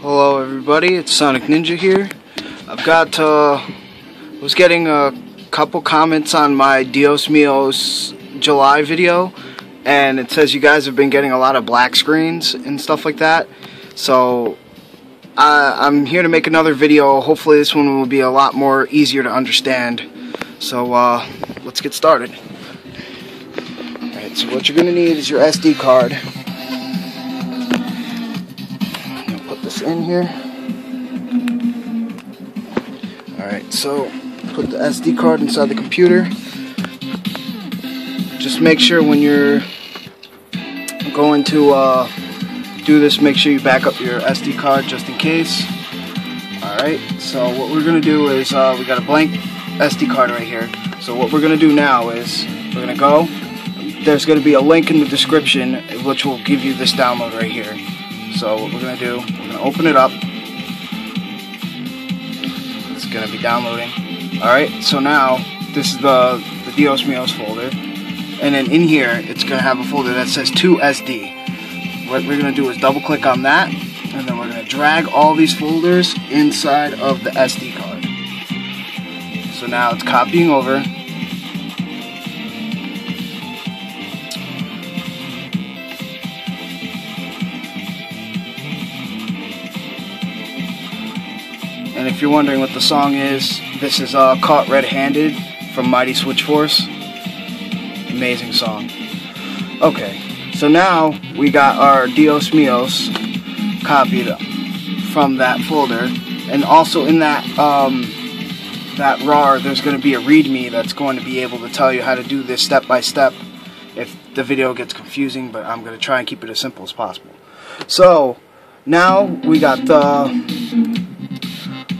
Hello everybody, it's SonicNinja here. I've got, was getting a couple comments on my DIOS MIOS July video, and it says you guys have been getting a lot of black screens and stuff like that. So, I'm here to make another video. Hopefully this one will be a lot more easier to understand. So, let's get started. Alright, so what you're going to need is your SD card. In here. Alright, so put the SD card inside the computer. Just make sure when you're going to do this, make sure you back up your SD card just in case. Alright, so what we're going to do is, we got a blank SD card right here. So what we're going to do now is, we're going to go, there's going to be a link in the description which will give you this download right here. So what we're going to do, we're going to open it up. It's going to be downloading. Alright, so now this is the DIOS MIOS folder. And then in here, it's going to have a folder that says 2SD. What we're going to do is double click on that. And then we're going to drag all these folders inside of the SD card. So now it's copying over. And if you're wondering what the song is, this is Caught Red-Handed from Mighty Switch Force. Amazing song. Okay, so now we got our DIOS MIOS copied from that folder, and also in that that RAR, there's going to be a README that's going to be able to tell you how to do this step by step. If the video gets confusing, but I'm going to try and keep it as simple as possible. So now we got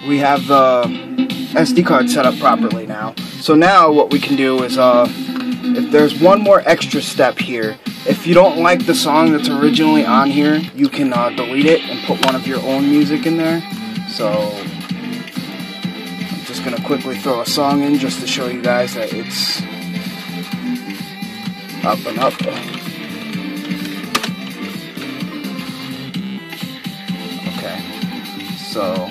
we have the SD card set up properly now. So now what we can do is, if there's one more extra step here, if you don't like the song that's originally on here, you can delete it and put one of your own music in there. So I'm just going to quickly throw a song in just to show you guys that it's up and up. Okay, so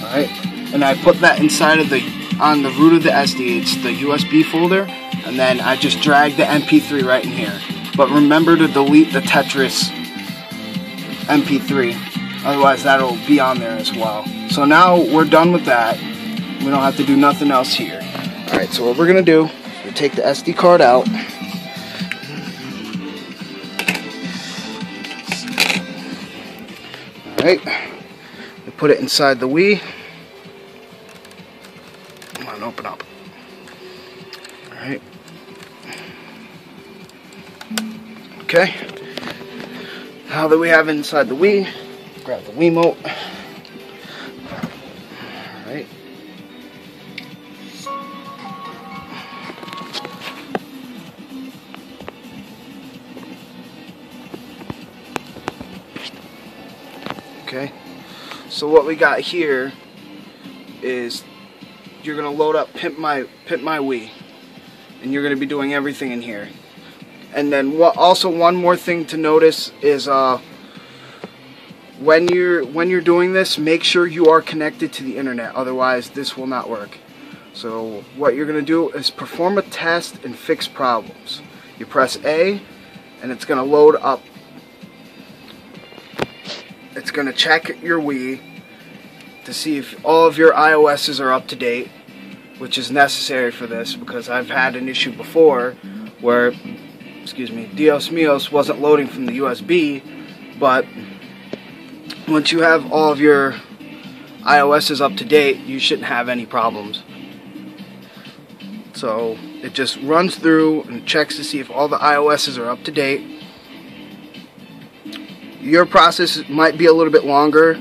Alright, and I put that inside of on the root of the SD. It's the USB folder, and then I just drag the MP3 right in here. But remember to delete the Tetris MP3, otherwise that'll be on there as well. So now we're done with that. We don't have to do nothing else here. Alright, so what we're going to do, we take the SD card out. Alright, we put it inside the Wii. Come on, open up. Alright. Okay. Now that we have it inside the Wii, grab the Wiimote. Alright. Okay. So what we got here is you're gonna load up Pimp My Wii, and you're gonna be doing everything in here. And then also one more thing to notice is when you're doing this, make sure you are connected to the internet. Otherwise, this will not work. So what you're gonna do is perform a test and fix problems. You press A, and it's gonna load up. It's going to check your Wii to see if all of your iOS's are up to date, which is necessary for this because I've had an issue before where, DIOS MIOS wasn't loading from the USB, but once you have all of your iOS's up to date, you shouldn't have any problems. So it just runs through and checks to see if all the iOS's are up to date. Your process might be a little bit longer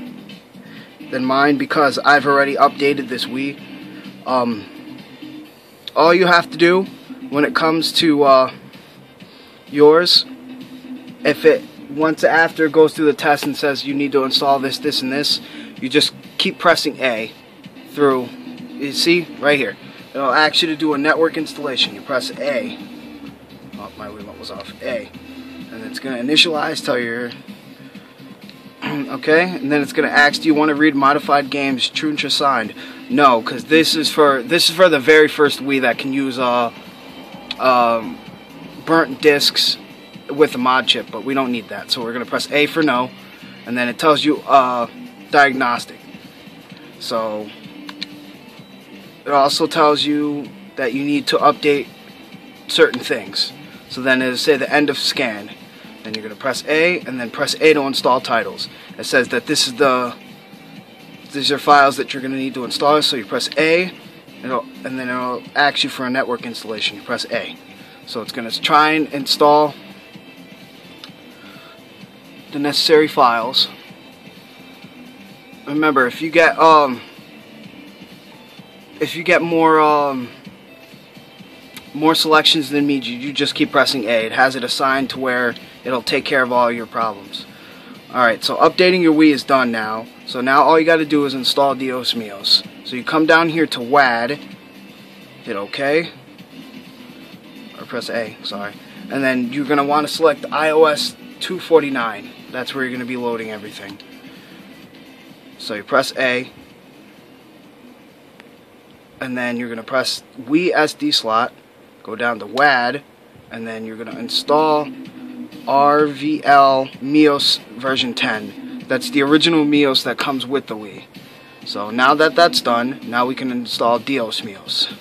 than mine because I've already updated this Wii. All you have to do when it comes to yours, if it once after it goes through the test and says you need to install this, this, and this, you just keep pressing A through. You see right here, it'll ask you to do a network installation. You press A, my remote was off. A. And it's going to initialize, tell you, okay, and then it's going to ask, do you want to read modified games, true and assigned? No, because this is for the very first Wii that can use burnt discs with a mod chip, but we don't need that. So we're going to press A for no, and then it tells you diagnostic. So it also tells you that you need to update certain things. So then it'll say the end of scan. Then you're going to press A, and then press A to install titles. It says that these are files that you're going to need to install. So you press A, and then it'll ask you for a network installation. You press A. So it's going to try and install the necessary files. Remember, if you get more selections than me, you just keep pressing A. It has it assigned to where it'll take care of all your problems. Alright, so updating your Wii is done now. So now all you got to do is install DIOS MIOS. So you come down here to WAD, hit OK, or press A, sorry. And then you're going to want to select iOS 249. That's where you're going to be loading everything. So you press A, and then you're going to press Wii SD slot, go down to WAD, and then you're going to install RVL MIOS version 10. That's the original MIOS that comes with the Wii. So now that that's done, now we can install DIOS MIOS.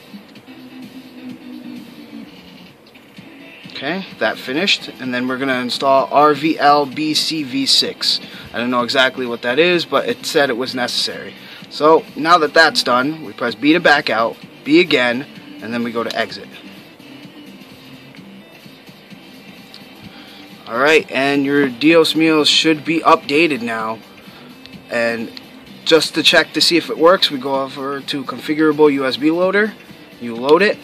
Okay, that finished, and then we're going to install RVL BCV6. I don't know exactly what that is, but it said it was necessary. So now that that's done, we press B to back out, B again, and then we go to exit. Alright, and your DIOS MIOS should be updated now. And just to check to see if it works, we go over to configurable USB loader. You load it,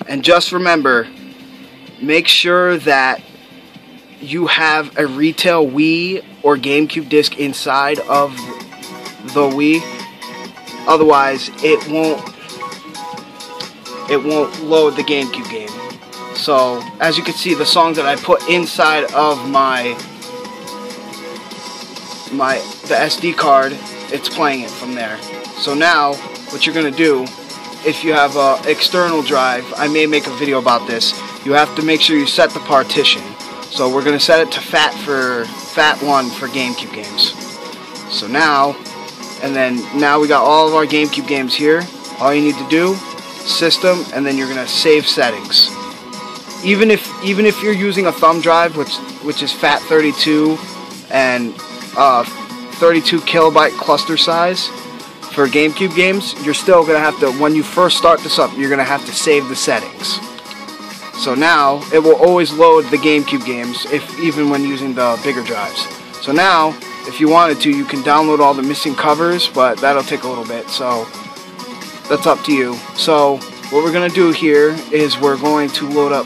and just remember, make sure that you have a retail Wii or GameCube disc inside of the Wii. Otherwise, it won't load the GameCube game. So, as you can see, the song that I put inside of the SD card, it's playing it from there. So now, what you're going to do, if you have an external drive, I may make a video about this, you have to make sure you set the partition. So we're going to set it to FAT1 for GameCube games. So now, now we got all of our GameCube games here. All you need to do, system, and then you're going to save settings. Even if you're using a thumb drive, which is FAT32 and 32 kilobyte cluster size for GameCube games, you're still going to have to, when you first start this up, you're going to have to save the settings. So now it will always load the GameCube games, even when using the bigger drives. So now, if you wanted to, you can download all the missing covers, but that'll take a little bit, so that's up to you. So what we're going to do here is we're going to load up,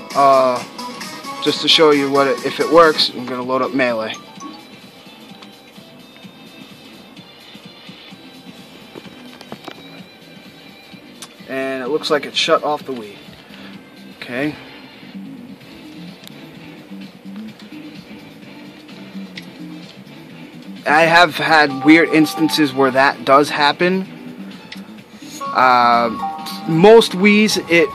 just to show you if it works, I'm going to load up Melee. And it looks like it shut off the Wii. Okay. I have had weird instances where that does happen. Most Wiis, it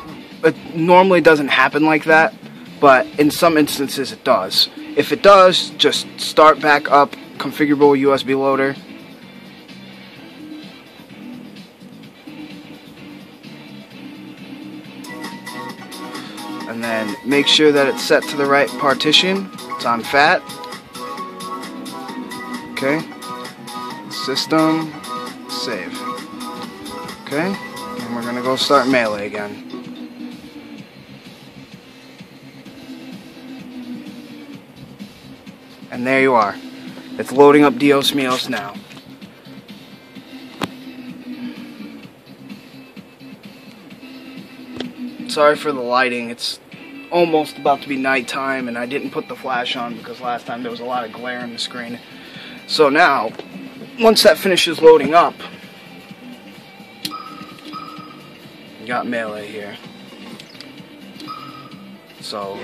normally doesn't happen like that, but in some instances it does. If it does, just start back up configurable USB loader. And then make sure that it's set to the right partition. It's on FAT. Okay. System. Save. Okay. And we're going to go start Melee again. And there you are. It's loading up DIOS MIOS now. Sorry for the lighting. It's almost about to be nighttime, and I didn't put the flash on because last time there was a lot of glare on the screen. So now, once that finishes loading up, you got Melee here. So,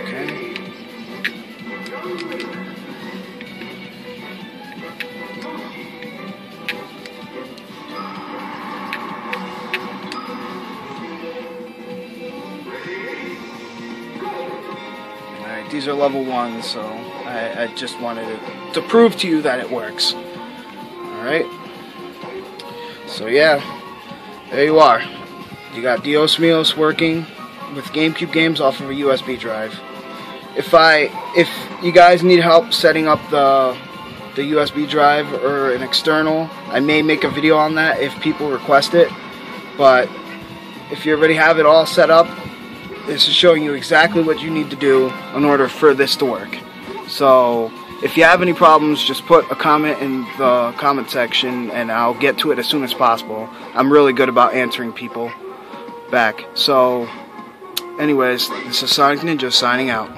okay. Alright, these are level 1, so I just wanted to prove to you that it works. Alright. So yeah, there you are. You got DIOS MIOS working with GameCube games off of a USB drive. If you guys need help setting up the USB drive or an external, I may make a video on that if people request it. But if you already have it all set up, this is showing you exactly what you need to do in order for this to work. So if you have any problems, just put a comment in the comment section and I'll get to it as soon as possible. I'm really good about answering people back. So anyways, this is SonicNinja signing out.